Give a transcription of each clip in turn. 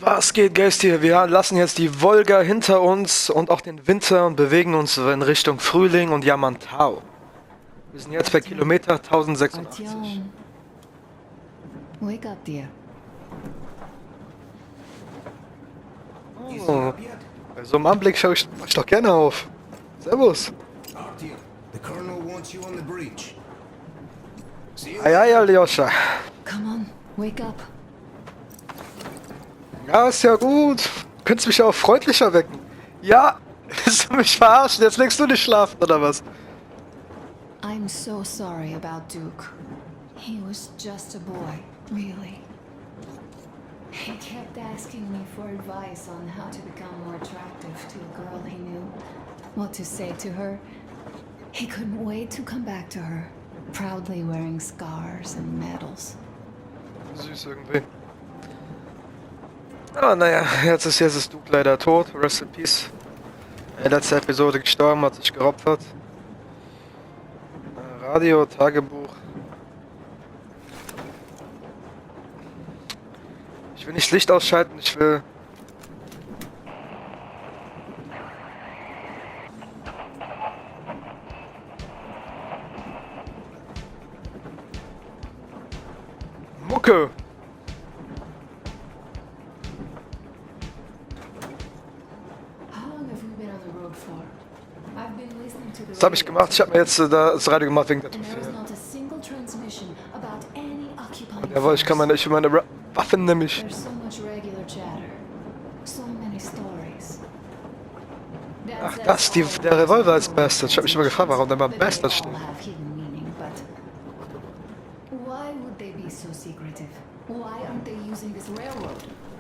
Was geht, Geistige? Wir lassen jetzt die Wolga hinter uns und auch den Winter und bewegen uns in Richtung Frühling und jammern Tau. Wir sind jetzt bei Kilometer 1086. Artyom, wake up, dear. Oh, bei so einem Anblick mach ich doch gerne auf. Servus. Artyom, the colonel wants you on the breach. See you Ei, ei, Aljoscha. Come on, wake up. Ja, ist ja gut. Du könntest mich ja auch freundlicher wecken. Ja, willst du mich verarschen? Jetzt legst du nicht schlafen, oder was? I'm so sorry about Duke. He was just a boy, really. He kept asking me for advice on how to become more attractive to a girl he knew, what to say to her. He couldn't wait to come back to her, proudly wearing scars and medals. Süß irgendwie. Aber naja, jetzt ist Duke leider tot. Rest in Peace. In der letzten Episode gestorben, hat sich geopfert. Radio, Tagebuch. Ich will nicht das Licht ausschalten, ich will... Mucke! Was habe ich gemacht? Ich habe mir jetzt das Radio gemacht wegen der Trophäe. Jawohl, ich will meine Waffen nämlich. Ach, der Revolver ist Bastard. Ich habe mich immer gefragt, warum da mal Bastard steht.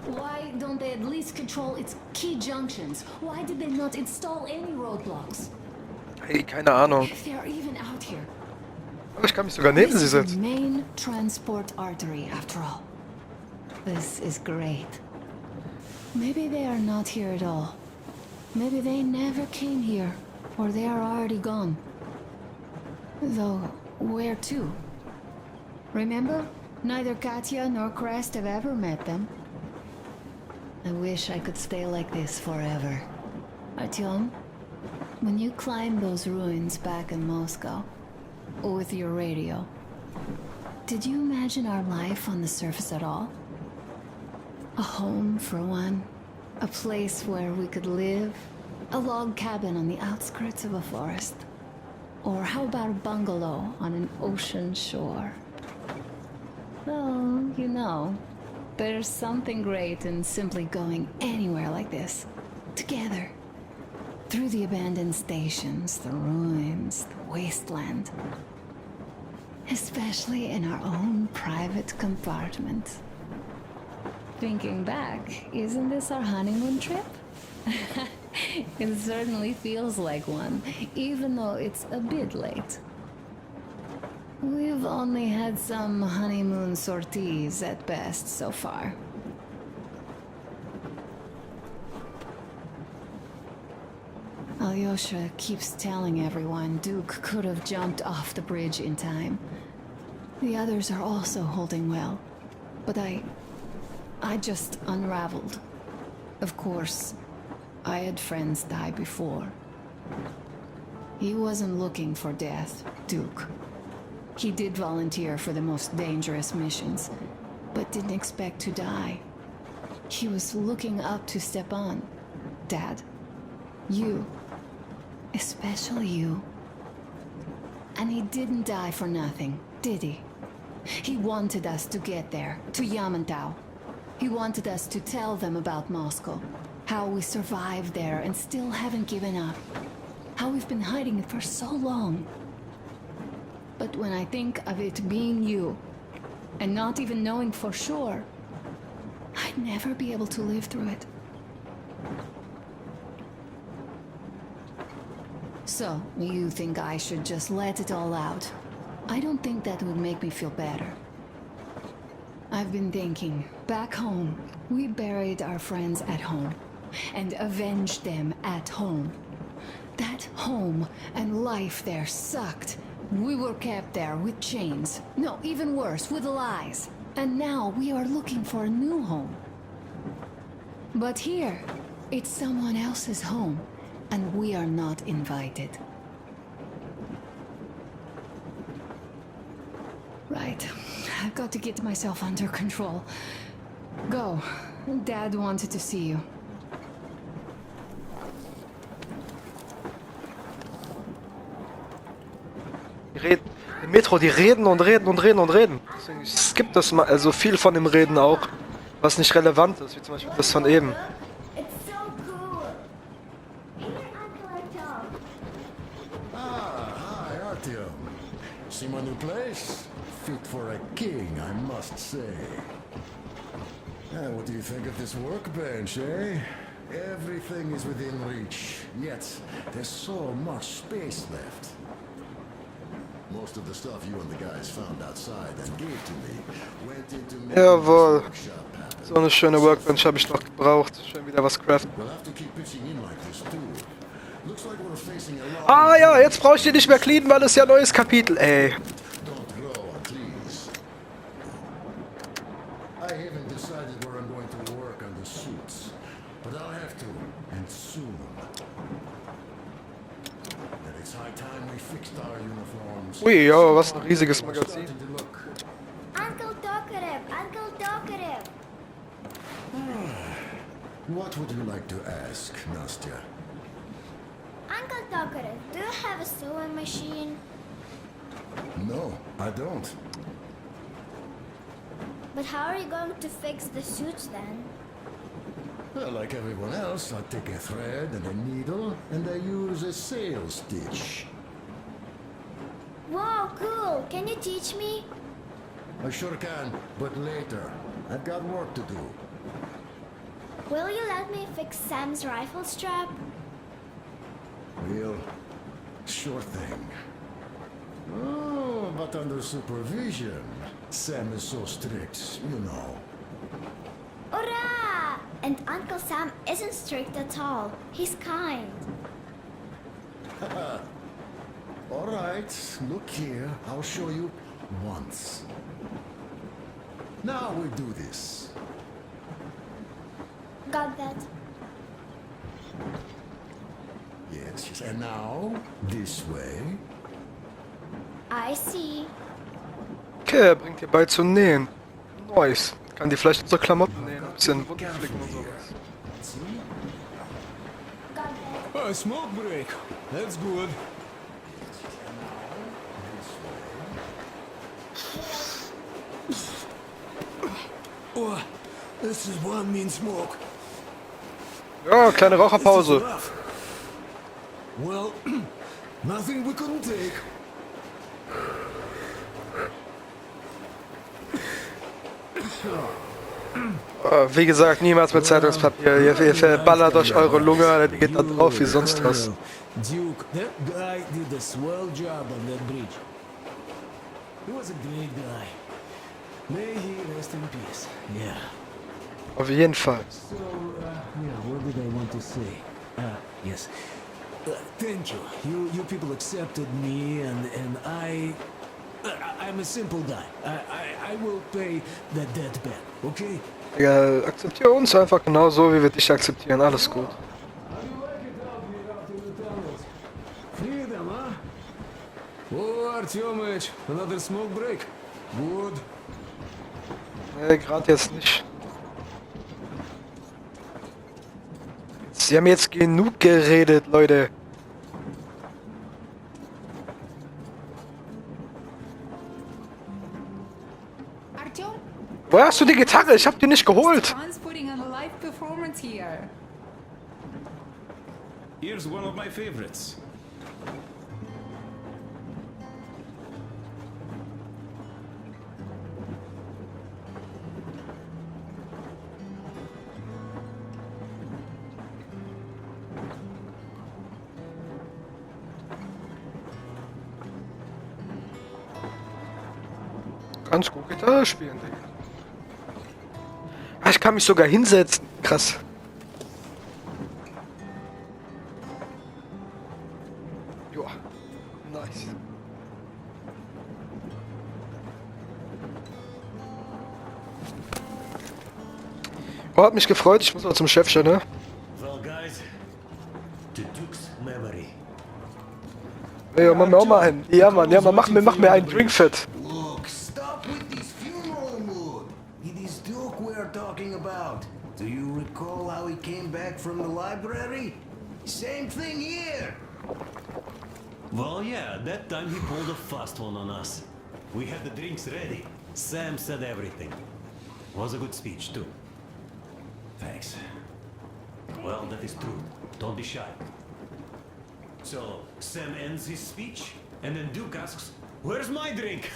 Why don't they at least control its key junctions? Why did they not install any roadblocks? Hey, keine Ahnung. If they're even out here. Aber ich kann mich sogar neben This sie is the setzen. main transport artery, after all. This is great. Maybe they are not here at all. Maybe they never came here, or they are already gone. Though, where to? Remember? Neither Katya nor Krest have ever met them. I wish I could stay like this forever. Artyom, when you climbed those ruins back in Moscow, with your radio, did you imagine our life on the surface at all? A home for one, a place where we could live, a log cabin on the outskirts of a forest. Or how about a bungalow on an ocean shore? Well, you know, there's something great in simply going anywhere like this, together. Through the abandoned stations, the ruins, the wasteland. Especially in our own private compartment. Thinking back, isn't this our honeymoon trip? It certainly feels like one, even though it's a bit late. We've only had some honeymoon sorties at best so far. Alyosha keeps telling everyone Duke could have jumped off the bridge in time. The others are also holding well, but I just unraveled. Of course, I had friends die before. He wasn't looking for death, Duke. He did volunteer for the most dangerous missions, but didn't expect to die. He was looking up to Stepan. Dad, you, especially you. And he didn't die for nothing, did he? He wanted us to get there, to Yamantau. He wanted us to tell them about Moscow, how we survived there and still haven't given up, how we've been hiding it for so long. But when I think of it being you, and not even knowing for sure, I'd never be able to live through it. So, you think I should just let it all out? I don't think that would make me feel better. I've been thinking, back home, we buried our friends at home, and avenged them at home. That home and life there sucked. We were kept there with chains. No, even worse, with lies. And now we are looking for a new home. But here, it's someone else's home, and we are not invited. Right. I've got to get myself under control. Go. Dad wanted to see you. Im Metro, die reden und reden und reden und reden. Deswegen skippt das mal, also viel von dem Reden auch, was nicht relevant ist, wie zum Beispiel das von eben. It's so cool. Hey, Uncle Artyom. Hi, Artyom. See my new place? Fit for a king, I must say. What do you think of this workbench, eh? Everything is within reach, yet there's so much space left. Most of the stuff you and the guys found outside and gave to me went into Jawohl. workshop happen. So eine schöne Workbench habe ich noch gebraucht. Schön wieder was craften. We'll have to keep pitching in like this too. Looks like we're facing a lot. Ah ja, jetzt brauche ich die nicht mehr cleanen, weil es ja ein neues Kapitel. Ey. Don't grow on trees. I haven't decided where I'm going to work on the suits, but I'll have to, and soon. And it's high time we fixed our uniforms. Ui, ja, was ein riesiges Magazin. Starting to look. Uncle Talkative. Uncle Talkative. What would you like to ask, Nastya? Uncle Talkative, do you have a sewing machine? No, I don't. But how are you going to fix the suits then? Well, like everyone else, I take a thread and a needle, and I use a sail stitch. Wow, cool. Can you teach me? I sure can, but later. I've got work to do. Will you let me fix Sam's rifle strap? Well, sure thing. Oh, but under supervision. Sam is so strict, you know. Hurrah! And Uncle Sam isn't strict at all. He's kind. All right, look here. I'll show you once. Now we do this. Got that. Yes, yes. And now, this way. I see. Okay, er bringt dir bei zu nähen. Nice. Kann die vielleicht unsere Klamotten nähen, ein bisschen Wunden flicken und sowas. Got that. A smoke break. That's good. Oh, this is one mean smoke. Ja, kleine Raucherpause. Well, nothing we couldn't take. Wie gesagt, niemals mit Zeitungspapier. Ihr verballert euch eure Lunge, die geht da drauf wie sonst was. Duke, that guy did a swell job on that bridge. He was a great guy. May he rest in peace. Yeah. Auf jeden Fall. So, yeah, what did I want to say? Yes. Thank you. You people accepted me, and I'm a simple guy. I will pay that debt back, okay? Ja, akzeptiere uns einfach genauso, wie wir dich akzeptieren. Alles gut. How do you like it out here out in the tunnels? Freedom, huh? Oh, Artyomich, another smoke break. Good. Nee, gerade jetzt nicht. Sie haben jetzt genug geredet, Leute. Artyom, Woher hast du die Gitarre? Ich hab die nicht geholt. Fran's putting on a live performance here. Here's one of my favorites. Kannst gut Gitarre spielen, Digga. Ah, ich kann mich sogar hinsetzen. Krass. Joa. Nice. Oh, hat mich gefreut. Ich muss mal zum Chef schon, ne? Well, guys, to Duke's memory. Ja, mach mir auch mal einen. Ja, Mann, mach mir einen Drink fit. Look, stop with this funeral mood. It is Duke we're talking about. Do you recall how he came back from the library? Same thing here. Well, yeah, that time he pulled a fast one on us. We had the drinks ready. Sam said everything. Was a good speech, too. Thanks. Well, that is true. Don't be shy. So, Sam ends his speech, and then Duke asks, "Where's my drink?"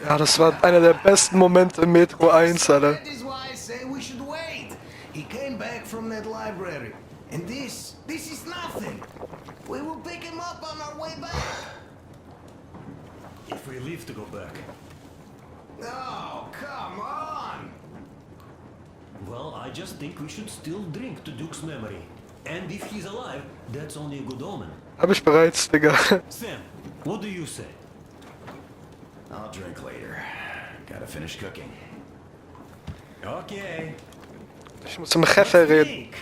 Ja, das war einer der besten Momente im Metro 1, Alter. That is why I say we should wait. He came back from that library. And this is nothing. We will pick him up on our way back. If we leave to go back. Oh, come on. Well, I just think we should still drink to Duke's memory. And if he's alive, that's only a good omen. Hab ich bereits, Digga. Sam, what do you say? I'll drink later. Gotta finish cooking. Okay. Ich muss zum Chefe reden. Drink.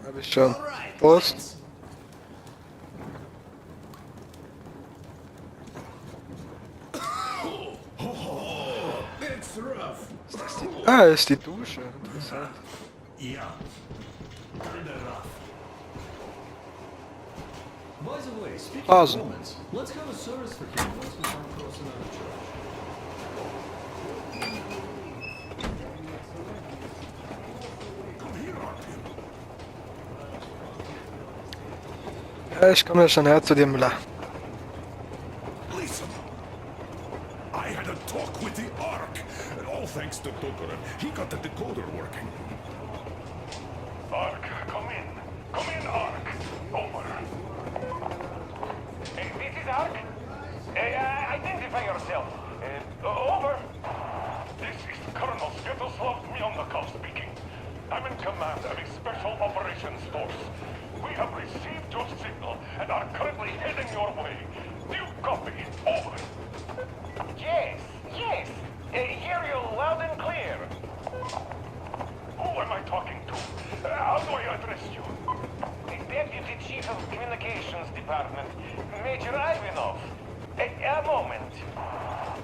Hab ich schon. All right, Prost. let's- It's rough. Ah, ist die Dusche. Interessant. Yeah. Kinda rough. By the way, speaking Awesome. of moments, let's have a service for him once we come across another church. Ja, ich komme ja schon her zu dir, Müller. Listen. I had a talk with the Ark, and all thanks to Tokoran. He got the decoder working. Ark, come in. Come in, Ark. Over. This is Ark. Identify yourself. Over. This is Colonel Skittleslow, Mjolnir speaking. I'm in command of a special operations force. We have received your signal and are currently heading your way. Do you copy? Over. Yes. Hear you loud and clear. Who am I talking to? How do I address you? The Deputy Chief of Communications Department, Major Ivanov. A moment.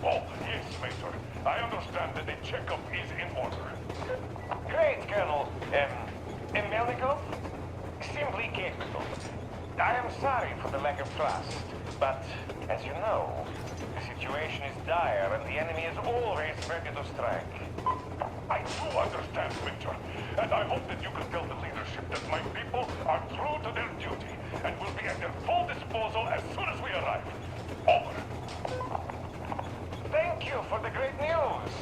Oh, yes, Major. I understand that the checkup is in order. Great, Colonel. Melnikov? Simply capable. I am sorry for the lack of trust, but as you know, the situation is dire and the enemy is always ready to strike. I do understand, Major, and I hope that you can tell the leadership that my people are true to their duty and will be at their full disposal as soon as we arrive. Over. Thank you for the great news.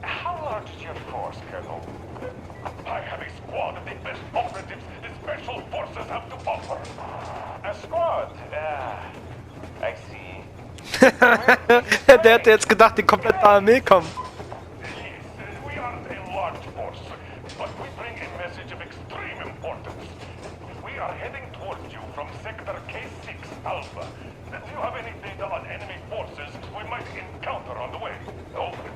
How large is your force, Colonel? I have a squad of the best operatives the special forces have to offer. A squad? I see. Der hätte jetzt gedacht, die komplette Armee kommt. Yes, we aren't a large force, but we bring a message of extreme importance. We are heading towards you from Sector K6 Alpha. Do you have any data on enemy forces we might encounter on the way? Over.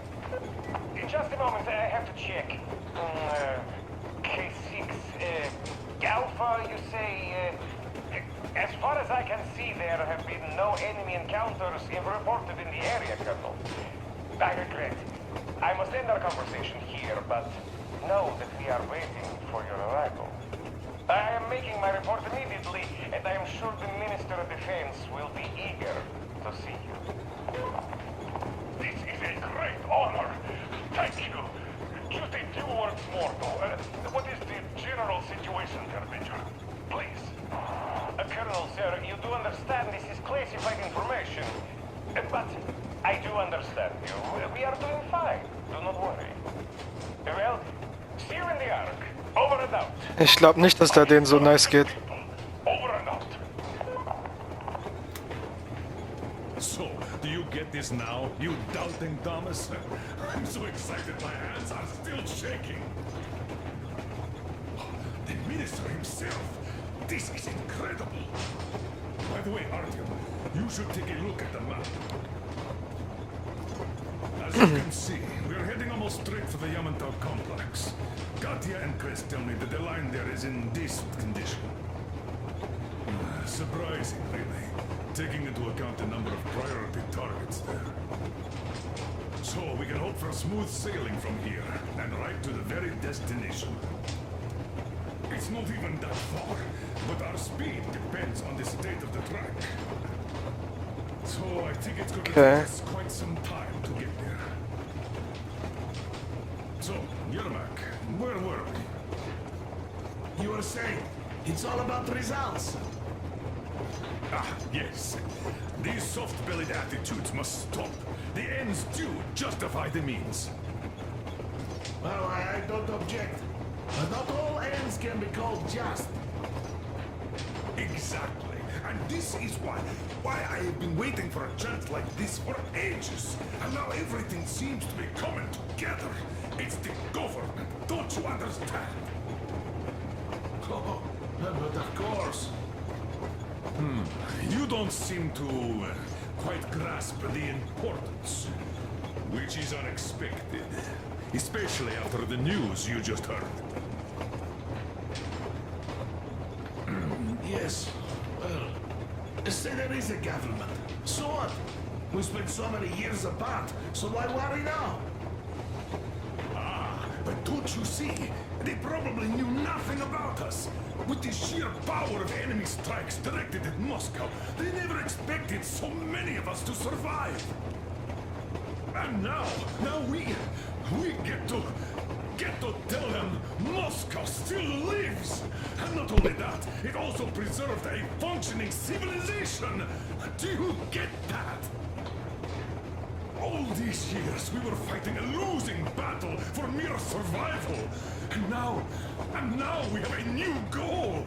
Just a moment, I have to check. K6, Alpha, you say? As far as I can see, there have been no enemy encounters reported in the area, Colonel. I regret. I must end our conversation here, but know that we are waiting for your arrival. I am making my report immediately, and I am sure the Minister of Defense will be eager to see you. This is a great honor. Thank you. Just a few words more, though. What is the general situation here, Major? Please. Colonel, sir, you do understand this is classified information. But I do understand you. We are doing fine. Do not worry. Well, see you in the Ark. Over and out. Ich glaube nicht, dass der denen so nice geht. Over and out. So, do you get this now, you doubting Thomas? I'm so excited my hands are still shaking. The minister himself. This is incredible. By the way, Artyom, you should take a look at the map. As you can see, we're heading almost straight for the Yamantau complex. Katya and Krest tell me that the line there is in decent condition. Surprising, really, taking into account the number of priority targets there. So we can hope for smooth sailing from here, and right to the very destination. It's not even that far, but our speed depends on the state of the track. So I think it's going to take us quite some time to get there. So, Yermak, where were we? You were saying, it's all about results. Ah, yes. These soft-bellied attitudes must stop. The ends do justify the means. Well, I don't object. But not all ends can be called just. Exactly. And this is why I have been waiting for a chance like this for ages. And now everything seems to be coming together. It's the government. Don't you understand? Oh, but of course. You don't seem to quite grasp the importance, which is unexpected, especially after the news you just heard. Yes. Well, say there is a government. So what? We spent so many years apart, so why worry now? But don't you see? They probably knew nothing about us. With the sheer power of enemy strikes directed at Moscow, they never expected so many of us to survive. And now we get to tell them Moscow still lives. And not only that, it also preserved a functioning civilization. Do you get that? All these years we were fighting a losing battle for mere survival. And now we have a new goal.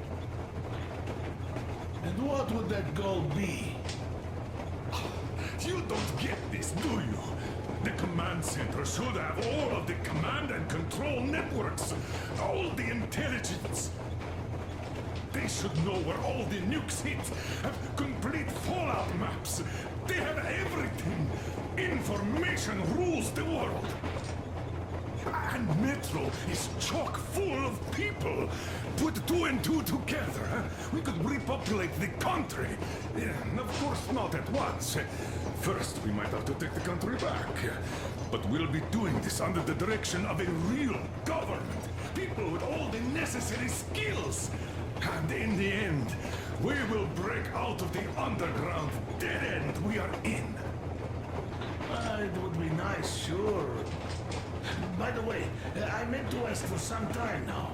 And what would that goal be? You don't get this, do you? The command center should have all of the command and control networks, all the intelligence. They should know where all the nukes hit, have complete fallout maps. They have everything. Information rules the world. And Metro is chock full of people. Put two and two together, we could repopulate the country. Of course, not at once. First, we might have to take the country back. But we'll be doing this under the direction of a real government. People with all the necessary skills. And in the end, we will break out of the underground dead end we are in. It would be nice, sure. By the way, I meant to ask for some time now.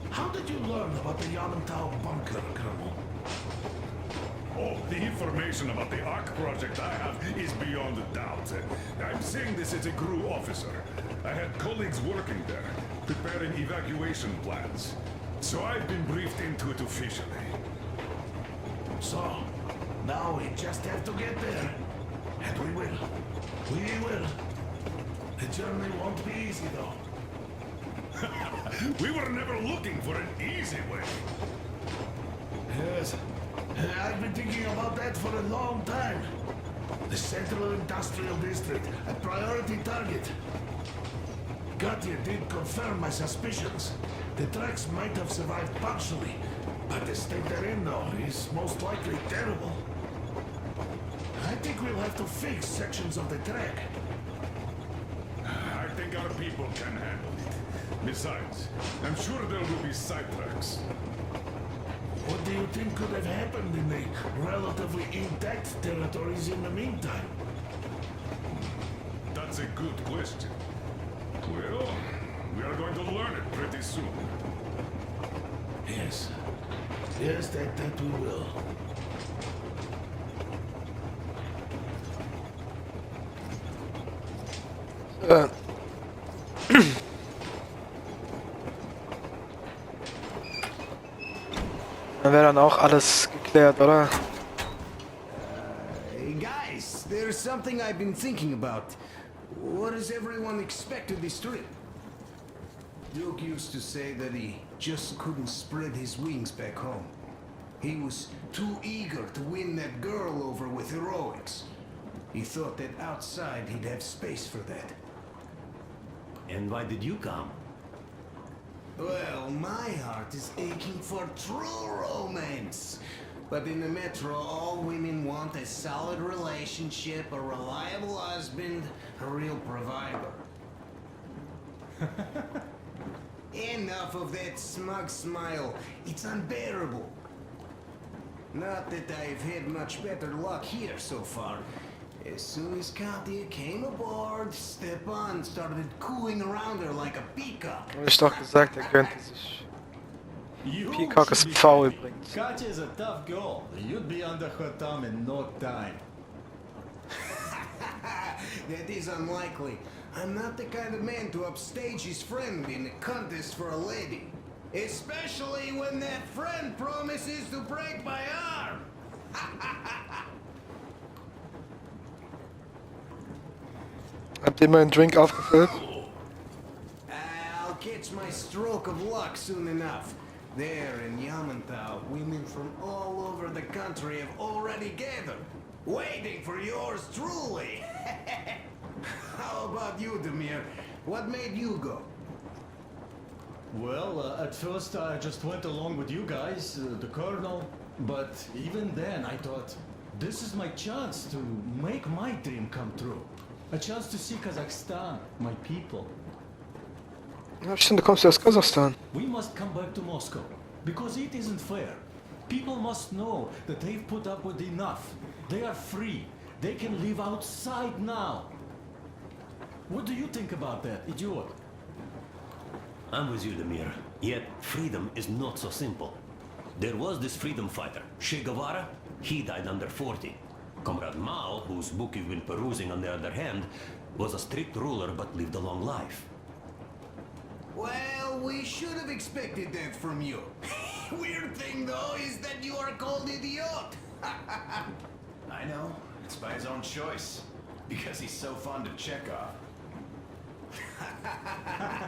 How did you learn about the Yamantau bunker, Colonel? Oh, the information about the Ark project I have is beyond a doubt. I'm saying this as a GRU officer. I had colleagues working there, preparing evacuation plans. So I've been briefed into it officially. So, now we just have to get there. And we will. We will. The journey won't be easy, though. We were never looking for an easy way. Yes. I've been thinking about that for a long time. The Central Industrial District, a priority target. Katya did confirm my suspicions. The tracks might have survived partially, but the state they're in, though, is most likely terrible. I think we'll have to fix sections of the track. I think our people can handle it. Besides, I'm sure there will be sidetracks. What do you think could have happened in the relatively intact territories in the meantime? That's a good question. Well, we are going to learn it pretty soon. Yes. Yes, that we will. Dann wäre dann auch alles geklärt, oder? Hey guys, there's something I've been thinking about. What does everyone expect of this trip? Duke used to say that he just couldn't spread his wings back home. He was too eager to win that girl over with heroics. He thought that outside he'd have space for that. And why did you come? Well, my heart is aching for true romance. But in the metro, all women want a solid relationship, a reliable husband, a real provider. Enough of that smug smile. It's unbearable. Not that I've had much better luck here so far. As soon as Katya came aboard, Stepan started cooing around her like a peacock. Hab ich doch gesagt, er könnte sich You Peacock ist should be faul happy. übrigens. Katya is a tough girl. You'd be under her thumb in no time. That is unlikely. I'm not the kind of man to upstage his friend in a contest for a lady. Especially when that friend promises to break my arm. Habt ihr meinen Drink aufgefüllt? I'll catch my stroke of luck soon enough. There in Yamantau, women from all over the country have already gathered, waiting for yours truly. How about you, Demir? What made you go? Well, at first I just went along with you guys, the colonel. But even then I thought, this is my chance to make my dream come true. A chance to see Kazakhstan, my people. Ja, stimmt, du kommst ja aus Kasachstan. We must come back to Moscow, because it isn't fair. People must know that they've put up with enough. They are free. They can live outside now. What do you think about that, idiot? I'm with you, Demir. Yet, freedom is not so simple. There was this freedom fighter, Che Guevara. He died under 40. Comrade Mao, whose book you've been perusing on the other hand, was a strict ruler but lived a long life. Well, we should have expected that from you. Weird thing, though, is that you are called idiot. I know. It's by his own choice. Because he's so fond of Chekhov.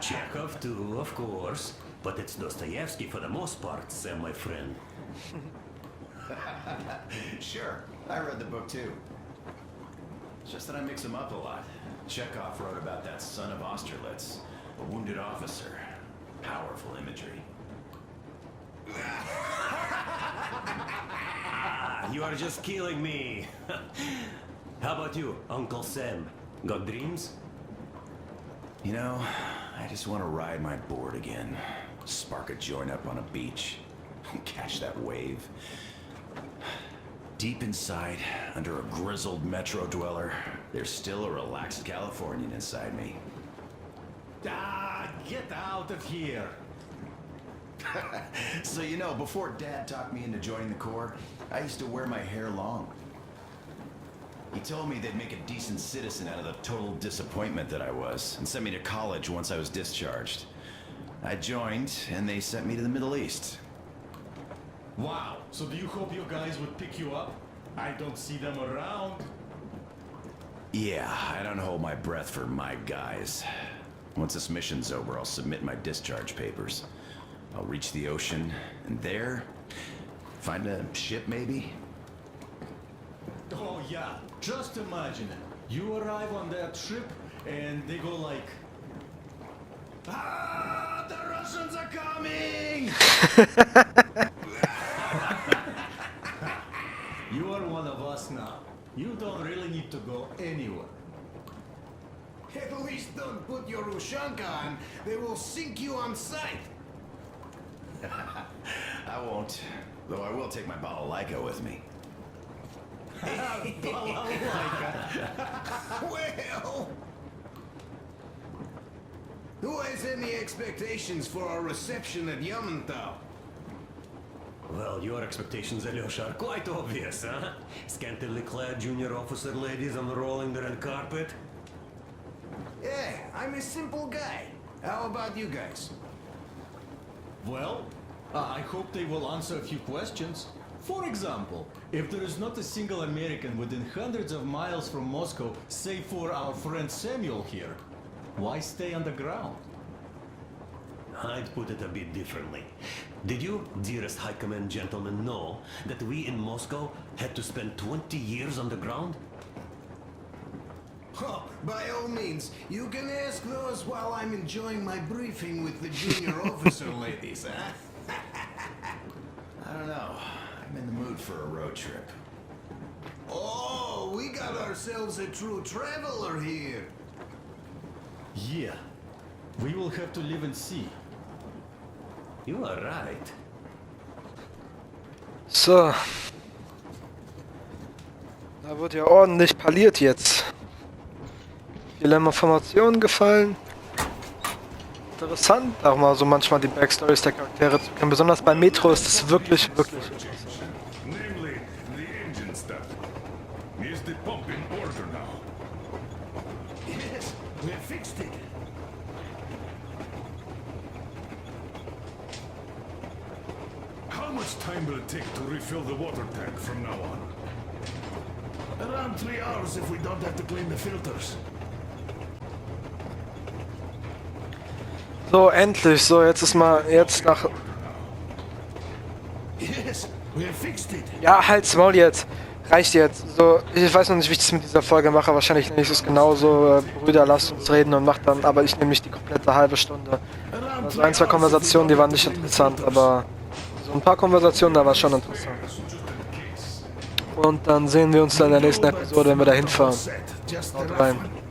Chekhov too, of course. But it's Dostoevsky for the most part, Sam, my friend. Sure, I read the book too. It's just that I mix them up a lot. Chekhov wrote about that son of Austerlitz, a wounded officer. Powerful imagery. You are just killing me. How about you, Uncle Sam? Got dreams? You know, I just want to ride my board again. Spark a joint up on a beach. Catch that wave. Deep inside, under a grizzled metro dweller, there's still a relaxed Californian inside me. Ah, get out of here. So you know, before Dad talked me into joining the Corps, I used to wear my hair long. He told me they'd make a decent citizen out of the total disappointment that I was, and sent me to college once I was discharged. I joined, and they sent me to the Middle East. Wow, so do you hope your guys would pick you up? I don't see them around. Yeah, I don't hold my breath for my guys. Once this mission's over, I'll submit my discharge papers. I'll reach the ocean, and there, find a ship maybe? Oh yeah, just imagine it. You arrive on that ship, and they go like... Ah, the Russians are coming! You are one of us now. You don't really need to go anywhere. At least don't put your Ushanka on. They will sink you on sight. I won't, though I will take my balalaika with me. Well... Who has any expectations for our reception at Yamantau? Well, your expectations, Alyosha, are quite obvious, huh? Scantily clad junior officer ladies unrolling the red carpet. Yeah, I'm a simple guy. How about you guys? Well, I hope they will answer a few questions. For example, if there is not a single American within hundreds of miles from Moscow, save for our friend Samuel here, why stay underground? I'd put it a bit differently. Did you, dearest High Command gentlemen, know that we in Moscow had to spend 20 years underground? By all means, you can ask those while I'm enjoying my briefing with the junior officer ladies, huh? I don't know. I'm in the mood for a road trip. Oh, we got ourselves a true traveler here. Yeah. We will have to live and see. You are right. So. Da wird ja ordentlich parliert jetzt. Viele Informationen gefallen. Interessant, auch mal so manchmal die Backstories der Charaktere zu kennen. Besonders bei Metro ist es wirklich interessant. Namely, the engine stuff. Is the pump in order now? Yes, we fixed it. How much time will it take to refill the water tank from now on? Around 3 hours if we don't have to clean the filters. So, endlich. So, jetzt ist mal, jetzt nach... Yes, we fixed it. Ja, halt's Maul jetzt. Reicht jetzt. So, ich weiß noch nicht, wie ich das mit dieser Folge mache. Wahrscheinlich nehme ich es genauso. Brüder, lasst uns reden und macht dann... Aber ich nehme nicht die komplette halbe Stunde. Also ein, zwei Konversationen, die waren nicht interessant, aber... So ein paar Konversationen, da war schon interessant. Und dann sehen wir uns dann in der nächsten Episode, wenn wir da hinfahren. Haut rein.